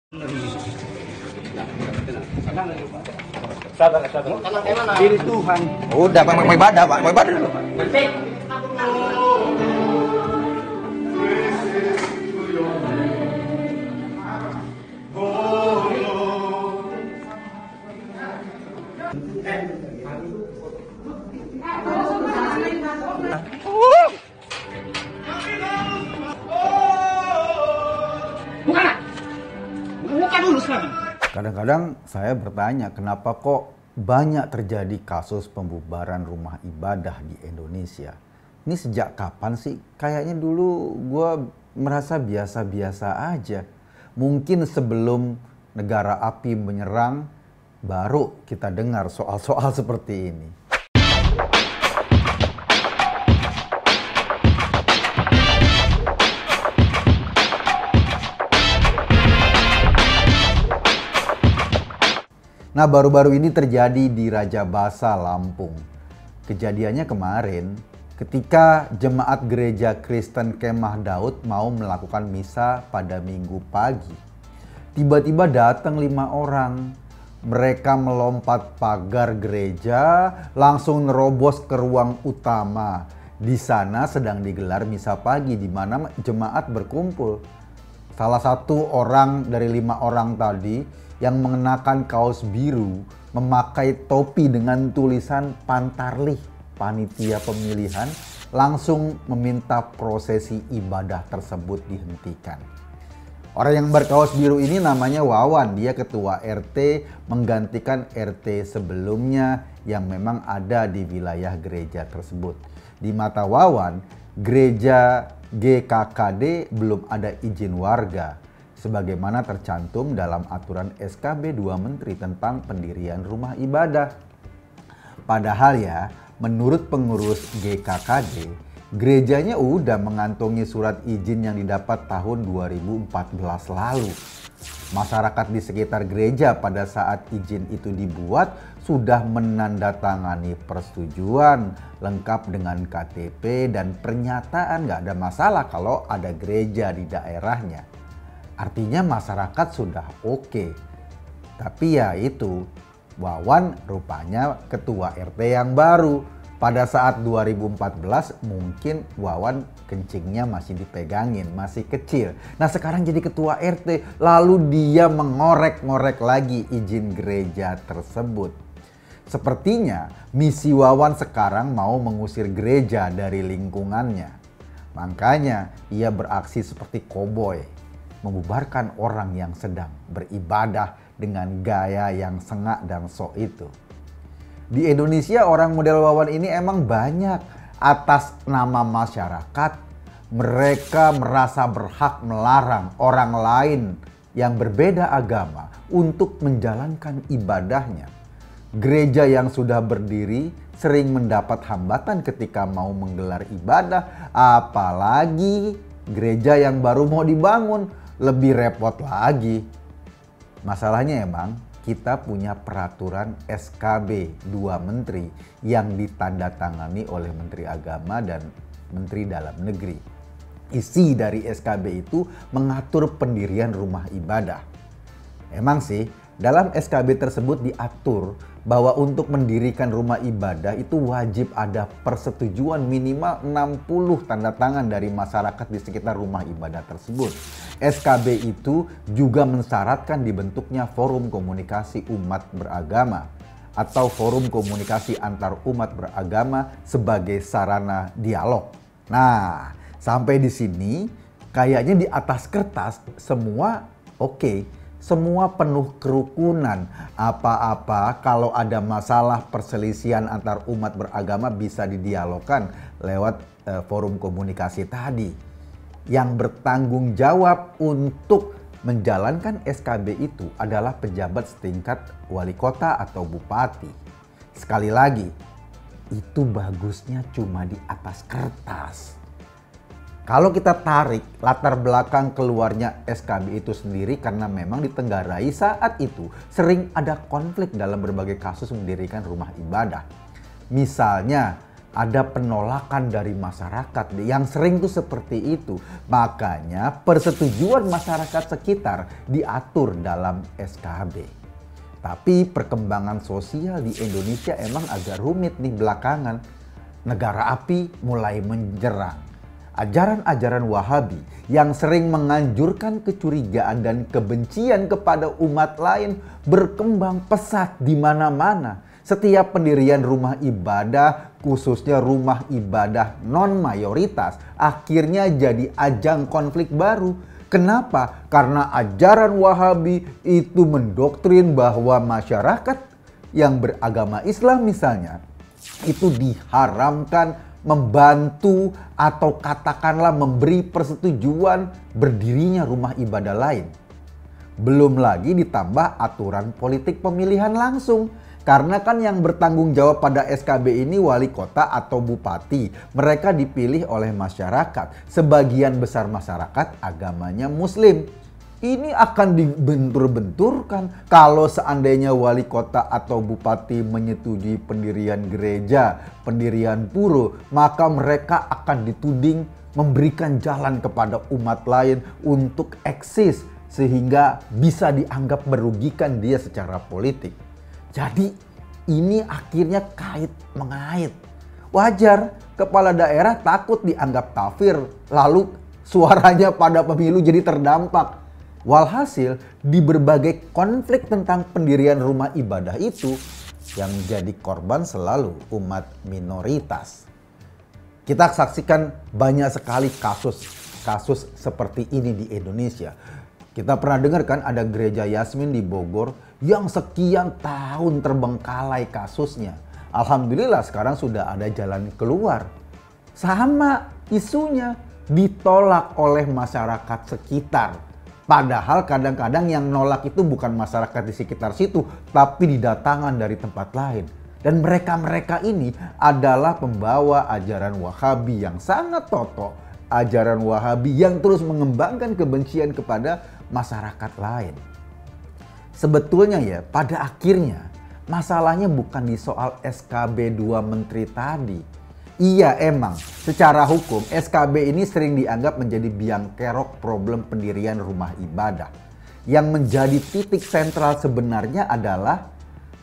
Diri Tuhan. Udah, mau ibadah, Pak. Mau ibadah dulu. Kadang-kadang saya bertanya, kenapa kok banyak terjadi kasus pembubaran rumah ibadah di Indonesia? Ini sejak kapan sih? Kayaknya dulu gue merasa biasa-biasa aja. Mungkin sebelum negara api menyerang, baru kita dengar soal-soal seperti ini. Nah, baru-baru ini terjadi di Rajabasa, Lampung. Kejadiannya kemarin ketika jemaat gereja Kristen Kemah Daud mau melakukan misa pada Minggu pagi. Tiba-tiba datang 5 orang. Mereka melompat pagar gereja, langsung nerobos ke ruang utama. Di sana sedang digelar misa pagi di mana jemaat berkumpul. Salah satu orang dari 5 orang tadi yang mengenakan kaos biru, memakai topi dengan tulisan Pantarlih, panitia pemilihan, langsung meminta prosesi ibadah tersebut dihentikan. Orang yang berkaos biru ini namanya Wawan, dia ketua RT menggantikan RT sebelumnya yang memang ada di wilayah gereja tersebut. Di mata Wawan, gereja GKKD belum ada izin warga, sebagaimana tercantum dalam aturan SKB 2 Menteri tentang pendirian rumah ibadah. Padahal ya, menurut pengurus GKKD, gerejanya udah mengantongi surat izin yang didapat tahun 2014 lalu. Masyarakat di sekitar gereja pada saat izin itu dibuat sudah menandatangani persetujuan lengkap dengan KTP dan pernyataan nggak ada masalah kalau ada gereja di daerahnya. Artinya masyarakat sudah oke. Tapi ya itu, Wawan rupanya ketua RT yang baru. Pada saat 2014 mungkin Wawan kencingnya masih dipegangin, masih kecil. Nah sekarang jadi ketua RT, lalu dia mengorek-ngorek lagi izin gereja tersebut. Sepertinya misi Wawan sekarang mau mengusir gereja dari lingkungannya. Makanya ia beraksi seperti koboi, membubarkan orang yang sedang beribadah dengan gaya yang sengak dan sok itu. Di Indonesia orang model Wawan ini emang banyak. Atas nama masyarakat, mereka merasa berhak melarang orang lain yang berbeda agama untuk menjalankan ibadahnya. Gereja yang sudah berdiri sering mendapat hambatan ketika mau menggelar ibadah, apalagi gereja yang baru mau dibangun. Lebih repot lagi. Masalahnya emang kita punya peraturan SKB 2 Menteri yang ditandatangani oleh Menteri Agama dan Menteri Dalam Negeri. Isi dari SKB itu mengatur pendirian rumah ibadah. Emang sih, dalam SKB tersebut diatur bahwa untuk mendirikan rumah ibadah itu wajib ada persetujuan minimal 60 tanda tangan dari masyarakat di sekitar rumah ibadah tersebut. SKB itu juga mensyaratkan dibentuknya forum komunikasi umat beragama atau forum komunikasi antar umat beragama sebagai sarana dialog. Nah, sampai di sini kayaknya di atas kertas semua oke. Semua penuh kerukunan. Apa-apa kalau ada masalah perselisihan antar umat beragama bisa didialogkan lewat forum komunikasi tadi. Yang bertanggung jawab untuk menjalankan SKB itu adalah pejabat setingkat wali kota atau bupati. Sekali lagi, itu bagusnya cuma di atas kertas. Kalau kita tarik latar belakang keluarnya SKB itu sendiri karena memang ditenggarai saat itu sering ada konflik dalam berbagai kasus mendirikan rumah ibadah. Misalnya ada penolakan dari masyarakat yang sering tuh seperti itu. Makanya persetujuan masyarakat sekitar diatur dalam SKB. Tapi perkembangan sosial di Indonesia emang agak rumit nih belakangan. Negara api mulai menjerang. Ajaran-ajaran Wahabi yang sering menganjurkan kecurigaan dan kebencian kepada umat lain berkembang pesat di mana-mana. Setiap pendirian rumah ibadah, khususnya rumah ibadah non-mayoritas, akhirnya jadi ajang konflik baru. Kenapa? Karena ajaran Wahabi itu mendoktrin bahwa masyarakat yang beragama Islam misalnya, itu diharamkan membantu atau katakanlah memberi persetujuan berdirinya rumah ibadah lain. Belum lagi ditambah aturan politik pemilihan langsung. Karena kan yang bertanggung jawab pada SKB ini wali kota atau bupati. Mereka dipilih oleh masyarakat. Sebagian besar masyarakat agamanya Muslim. Ini akan dibentur-benturkan kalau seandainya wali kota atau bupati menyetujui pendirian gereja, pendirian pura, maka mereka akan dituding memberikan jalan kepada umat lain untuk eksis sehingga bisa dianggap merugikan dia secara politik. Jadi ini akhirnya kait mengait. Wajar kepala daerah takut dianggap kafir, lalu suaranya pada pemilu jadi terdampak. Walhasil di berbagai konflik tentang pendirian rumah ibadah itu yang menjadi korban selalu umat minoritas. Kita saksikan banyak sekali kasus seperti ini di Indonesia. Kita pernah dengar kan ada gereja Yasmin di Bogor yang sekian tahun terbengkalai kasusnya. Alhamdulillah sekarang sudah ada jalan keluar. Sama isunya ditolak oleh masyarakat sekitar. Padahal kadang-kadang yang nolak itu bukan masyarakat di sekitar situ, tapi didatangkan dari tempat lain. Dan mereka-mereka ini adalah pembawa ajaran Wahabi yang sangat totok. Ajaran Wahabi yang terus mengembangkan kebencian kepada masyarakat lain. Sebetulnya ya, pada akhirnya masalahnya bukan di soal SKB 2 menteri tadi. Iya emang, secara hukum SKB ini sering dianggap menjadi biang kerok problem pendirian rumah ibadah. Yang menjadi titik sentral sebenarnya adalah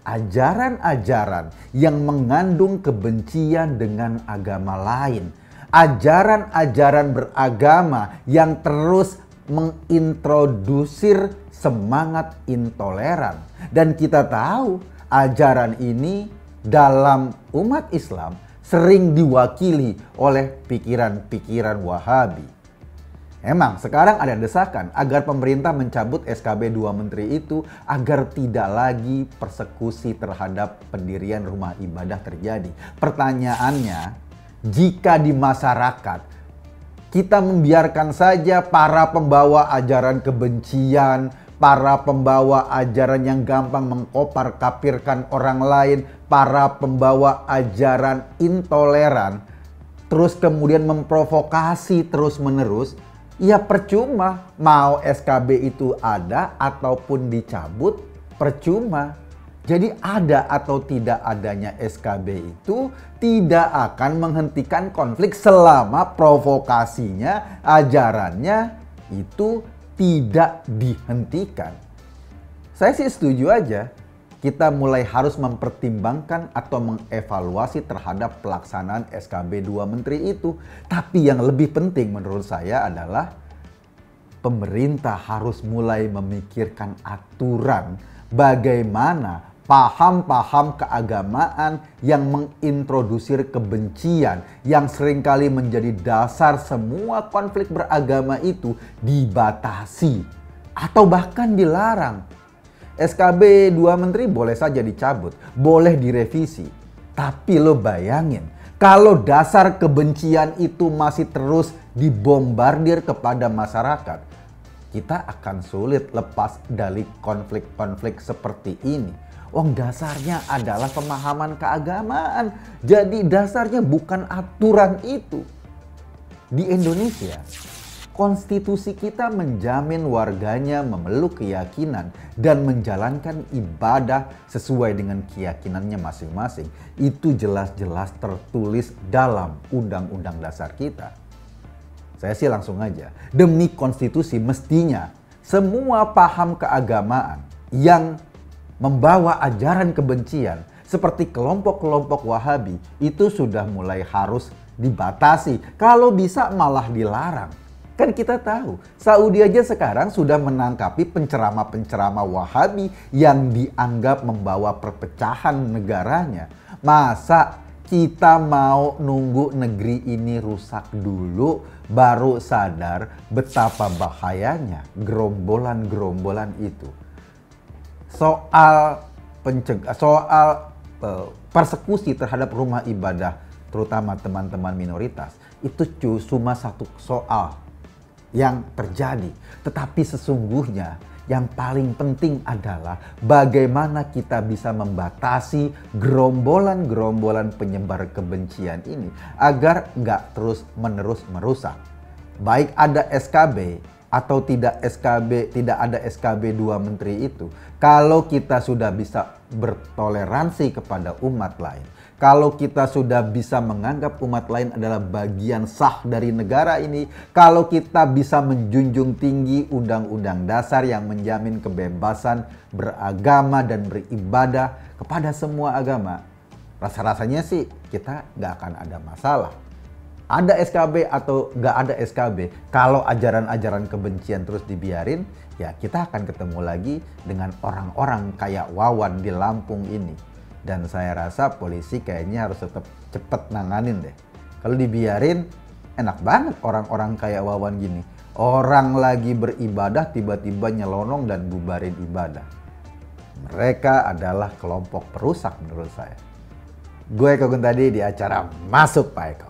ajaran-ajaran yang mengandung kebencian dengan agama lain. Ajaran-ajaran beragama yang terus mengintrodusir semangat intoleran. Dan kita tahu ajaran ini dalam umat Islam sering diwakili oleh pikiran-pikiran Wahabi. Emang sekarang ada desakan agar pemerintah mencabut SKB 2 menteri itu agar tidak lagi persekusi terhadap pendirian rumah ibadah terjadi. Pertanyaannya, jika di masyarakat kita membiarkan saja para pembawa ajaran kebencian, para pembawa ajaran yang gampang mengkopar-kapirkan orang lain, para pembawa ajaran intoleran, terus kemudian memprovokasi terus-menerus, ya percuma. Mau SKB itu ada ataupun dicabut, percuma. Jadi ada atau tidak adanya SKB itu tidak akan menghentikan konflik selama provokasinya, ajarannya itu tidak dihentikan. Saya sih setuju aja. Kita mulai harus mempertimbangkan atau mengevaluasi terhadap pelaksanaan SKB 2 menteri itu. Tapi yang lebih penting menurut saya adalah pemerintah harus mulai memikirkan aturan bagaimana paham-paham keagamaan yang mengintrodusir kebencian yang seringkali menjadi dasar semua konflik beragama itu dibatasi atau bahkan dilarang. SKB 2 menteri boleh saja dicabut, boleh direvisi. Tapi lo bayangin, kalau dasar kebencian itu masih terus dibombardir kepada masyarakat, kita akan sulit lepas dari konflik-konflik seperti ini. Wong dasarnya adalah pemahaman keagamaan. Jadi dasarnya bukan aturan itu. Di Indonesia, konstitusi kita menjamin warganya memeluk keyakinan dan menjalankan ibadah sesuai dengan keyakinannya masing-masing. Itu jelas-jelas tertulis dalam Undang-Undang Dasar kita. Saya sih langsung aja, demi konstitusi mestinya semua paham keagamaan yang membawa ajaran kebencian seperti kelompok-kelompok Wahabi itu sudah mulai harus dibatasi. Kalau bisa malah dilarang. Kan kita tahu, Saudi aja sekarang sudah menangkapi penceramah-penceramah Wahabi yang dianggap membawa perpecahan negaranya. Masa kita mau nunggu negeri ini rusak dulu baru sadar betapa bahayanya gerombolan-gerombolan itu. Soal persekusi terhadap rumah ibadah, terutama teman-teman minoritas, itu cuma satu soal yang terjadi. Tetapi sesungguhnya yang paling penting adalah bagaimana kita bisa membatasi gerombolan-gerombolan penyebar kebencian ini agar nggak terus-menerus merusak. Baik ada SKB atau tidak ada SKB 2 menteri itu. Kalau kita sudah bisa bertoleransi kepada umat lain, kalau kita sudah bisa menganggap umat lain adalah bagian sah dari negara ini, kalau kita bisa menjunjung tinggi undang-undang dasar yang menjamin kebebasan beragama dan beribadah kepada semua agama, rasa-rasanya sih kita nggak akan ada masalah. Ada SKB atau nggak ada SKB, kalau ajaran-ajaran kebencian terus dibiarin, ya kita akan ketemu lagi dengan orang-orang kayak Wawan di Lampung ini. Dan saya rasa polisi kayaknya harus tetap cepet nanganin deh. Kalau dibiarin, enak banget orang-orang kayak Wawan gini. Orang lagi beribadah tiba-tiba nyelonong dan bubarin ibadah. Mereka adalah kelompok perusak menurut saya. Gue Eko Guntadi di acara Masuk Pak Eko.